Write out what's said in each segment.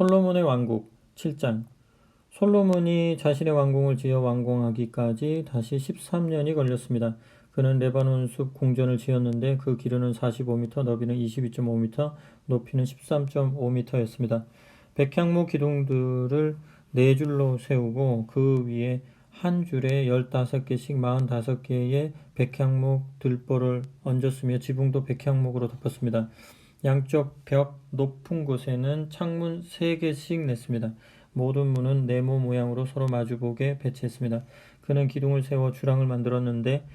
솔로몬의 왕국 7장. 솔로몬이 자신의 왕궁을 지어 완공하기까지 다시 13년이 걸렸습니다. 그는 레바논 숲 궁전을 지었는데 그 길이는 45m, 너비는 22.5m, 높이는 13.5m였습니다. 백향목 기둥들을 네 줄로 세우고 그 위에 한 줄에 15개씩 45개의 백향목 들보를 얹었으며 지붕도 백향목으로 덮었습니다. 양쪽 벽 높은 곳에는 창문 3개씩 냈습니다. 모든 문은 네모 모양으로 서로 마주보게 배치했습니다. 그는 기둥을 세워 주랑을 만들었는데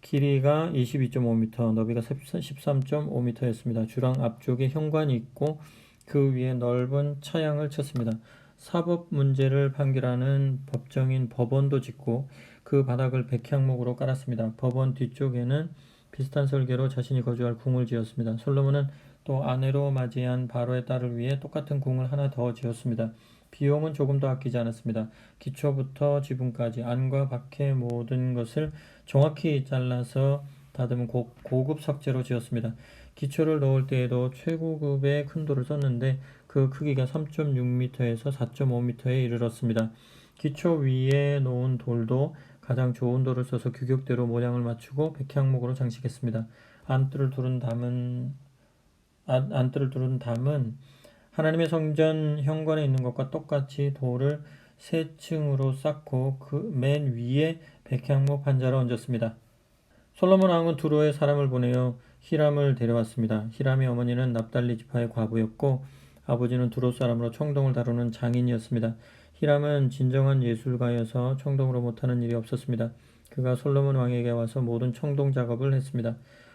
길이가 22.5m, 너비가 13.5m였습니다. 주랑 앞쪽에 현관이 있고 그 위에 넓은 차양을 쳤습니다. 사법 문제를 판결하는 법정인 법원도 짓고 그 바닥을 백향목으로 깔았습니다. 법원 뒤쪽에는 비슷한 설계로 자신이 거주할 궁을 지었습니다. 솔로몬은 또 아내로 맞이한 바로의 딸을 위해 똑같은 궁을 하나 더 지었습니다. 비용은 조금도 아끼지 않았습니다. 기초부터 지붕까지 안과 밖의 모든 것을 정확히 잘라서 다듬은 고급 석재로 지었습니다. 기초를 넣을 때에도 최고급의 큰 돌을 썼는데 그 크기가 3.6m에서 4.5m에 이르렀습니다. 기초 위에 놓은 돌도 가장 좋은 돌을 써서 규격대로 모양을 맞추고 백향목으로 장식했습니다. 안뜰을 두른 담은 하나님의 성전 현관에 있는 것과 똑같이 돌을 세 층으로 쌓고 그 맨 위에 백향목 판자를 얹었습니다. 솔로몬 왕은 두로에 사람을 보내어 히람을 데려왔습니다. 히람의 어머니는 납달리 지파의 과부였고 아버지는 두로 사람으로 청동을 다루는 장인이었습니다. 히람은 진정한 예술가여서 청동으로 못하는 일이 없었습니다. 그가 솔로몬 왕에게 와서 모든 청동 작업을 했습니다.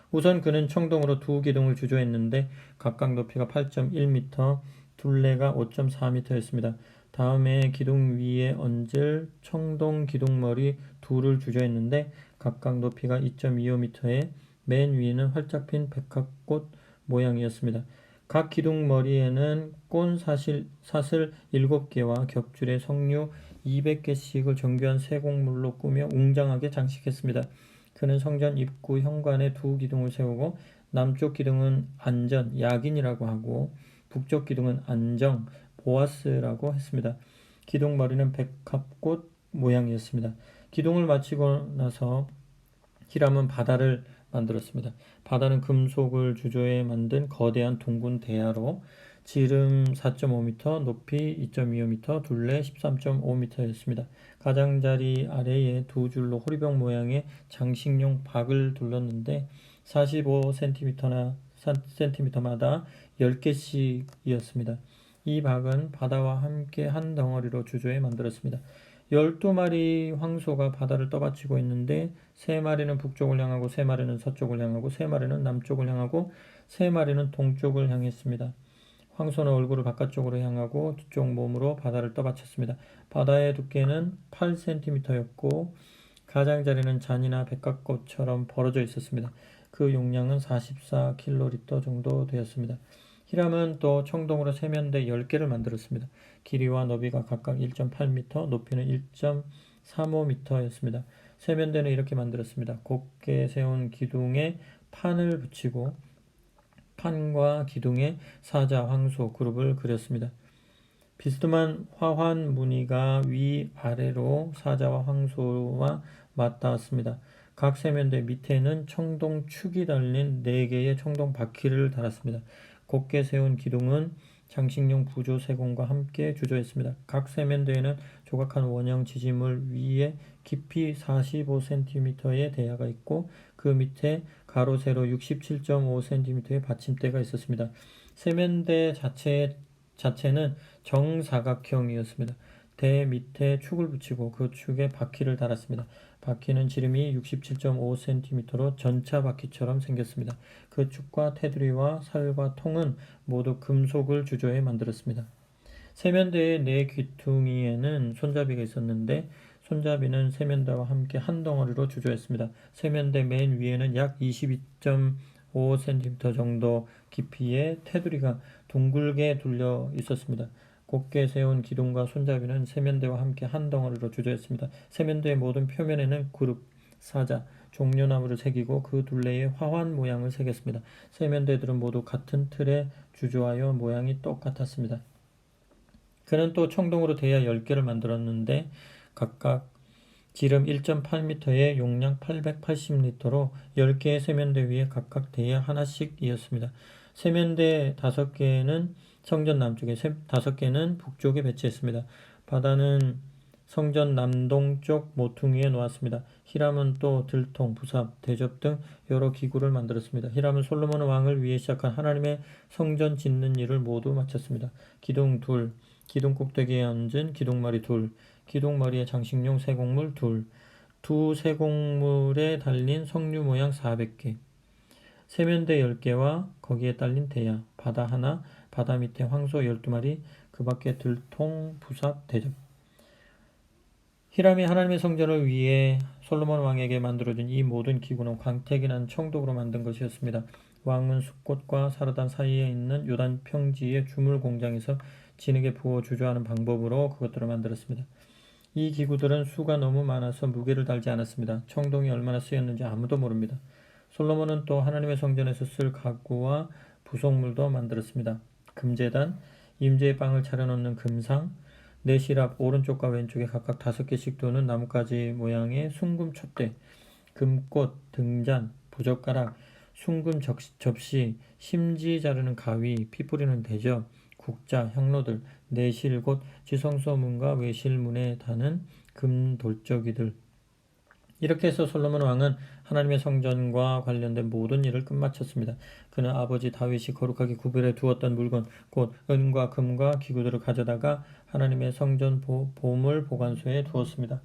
우선 그는 청동으로 두 기둥을 주조했는데 각각 높이가 8.1m, 둘레가 5.4m였습니다. 다음에 기둥 위에 얹을 청동 기둥머리 둘을 주조했는데 각각 높이가 2.25m에 맨 위에는 활짝 핀 백합꽃 모양이었습니다. 각 기둥머리에는 꼰사슬 7개와 겹줄에 석류 200개씩을 정교한 세공물로 꾸며 웅장하게 장식했습니다. 그는 성전 입구 현관에 두 기둥을 세우고 남쪽 기둥은 안전, 야긴이라고 하고 북쪽 기둥은 안정, 보아스라고 했습니다. 기둥 머리는 백합꽃 모양이었습니다. 기둥을 마치고 나서 히람은 바다를 만들었습니다. 바다는 금속을 주조해 만든 거대한 둥근 대야로 지름 4.5m, 높이 2.25m, 둘레 13.5m였습니다. 가장자리 아래에 두 줄로 호리병 모양의 장식용 박을 둘렀는데 45cm마다 10개씩이었습니다. 이 박은 바다와 함께 한 덩어리로 주조해 만들었습니다. 12마리 황소가 바다를 떠받치고 있는데 3마리는 북쪽을 향하고 3마리는 서쪽을 향하고 3마리는 남쪽을 향하고 3마리는 동쪽을 향했습니다. 황소는 얼굴을 바깥쪽으로 향하고 뒤쪽 몸으로 바다를 떠받쳤습니다. 바다의 두께는 8cm였고 가장자리는 잔이나 백합꽃처럼 벌어져 있었습니다. 그 용량은 44kg 정도 되었습니다. 히람은 또 청동으로 세면대 10개를 만들었습니다. 길이와 너비가 각각 1.8m, 높이는 1.35m였습니다. 세면대는 이렇게 만들었습니다. 곱게 세운 기둥에 판을 붙이고 판과 기둥에 사자, 황소 그룹을 그렸습니다. 비스듬한 화환 무늬가 위아래로 사자와 황소와 맞닿았습니다. 각 세면대 밑에는 청동 축이 달린 4개의 청동 바퀴를 달았습니다. 곱게 세운 기둥은 장식용 부조 세공과 함께 주조했습니다. 각 세면대에는 조각한 원형 지지물 위에 깊이 45cm의 대야가 있고 그 밑에 가로 세로 67.5cm의 받침대가 있었습니다. 세면대 자체는 정사각형이었습니다. 대 밑에 축을 붙이고 그 축에 바퀴를 달았습니다. 바퀴는 지름이 67.5cm로 전차 바퀴처럼 생겼습니다. 그 축과 테두리와 살과 통은 모두 금속을 주조해 만들었습니다. 세면대의 네 귀퉁이에는 손잡이가 있었는데 손잡이는 세면대와 함께 한 덩어리로 주조했습니다. 세면대 맨 위에는 약 22.5cm 정도 깊이의 테두리가 둥글게 둘려 있었습니다. 곱게 세운 기둥과 손잡이는 세면대와 함께 한 덩어리로 주조했습니다. 세면대의 모든 표면에는 그룹, 사자, 종려나무를 새기고 그 둘레에 화환 모양을 새겼습니다. 세면대들은 모두 같은 틀에 주조하여 모양이 똑같았습니다. 그는 또 청동으로 대야 10개를 만들었는데 각각 지름 1.8m에 용량 880리터로 10개의 세면대 위에 각각 대야 하나씩이었습니다. 세면대 5개는 성전 남쪽에, 5개는 북쪽에 배치했습니다. 바다는 성전 남동쪽 모퉁이에 놓았습니다. 히람은 또 들통, 부삽, 대접 등 여러 기구를 만들었습니다. 히람은 솔로몬 왕을 위해 시작한 하나님의 성전 짓는 일을 모두 마쳤습니다. 기둥 둘, 기둥 꼭대기에 얹은 기둥머리 둘, 기둥머리에 장식용 세공물 둘, 두 세공물에 달린 석류 모양 400개, 세면대 10개와 거기에 딸린 대야, 바다 하나, 바다 밑에 황소 12마리, 그 밖에 들통, 부삽, 대접. 히람이 하나님의 성전을 위해 솔로몬 왕에게 만들어준 이 모든 기구는 광택이 난 청독으로 만든 것이었습니다. 왕은 숲꽃과 사르단 사이에 있는 요단 평지의 주물 공장에서 진흙에 부어 주조하는 방법으로 그것들을 만들었습니다. 이 기구들은 수가 너무 많아서 무게를 달지 않았습니다. 청동이 얼마나 쓰였는지 아무도 모릅니다. 솔로몬은 또 하나님의 성전에서 쓸 가구와 부속물도 만들었습니다. 금제단, 임재의 빵을 차려놓는 금상, 내시랍 오른쪽과 왼쪽에 각각 5개씩 도는 나뭇가지 모양의 숭금 촛대, 금꽃, 등잔, 부젓가락, 숭금 접시, 심지 자르는 가위, 피 뿌리는 대접, 국자, 향로들, 내실 곧 지성소문과 외실문에 다는 금 돌적이들. 이렇게 해서 솔로몬 왕은 하나님의 성전과 관련된 모든 일을 끝마쳤습니다. 그는 아버지 다윗이 거룩하게 구별해 두었던 물건, 곧 은과 금과 기구들을 가져다가 하나님의 성전 보물 보관소에 두었습니다.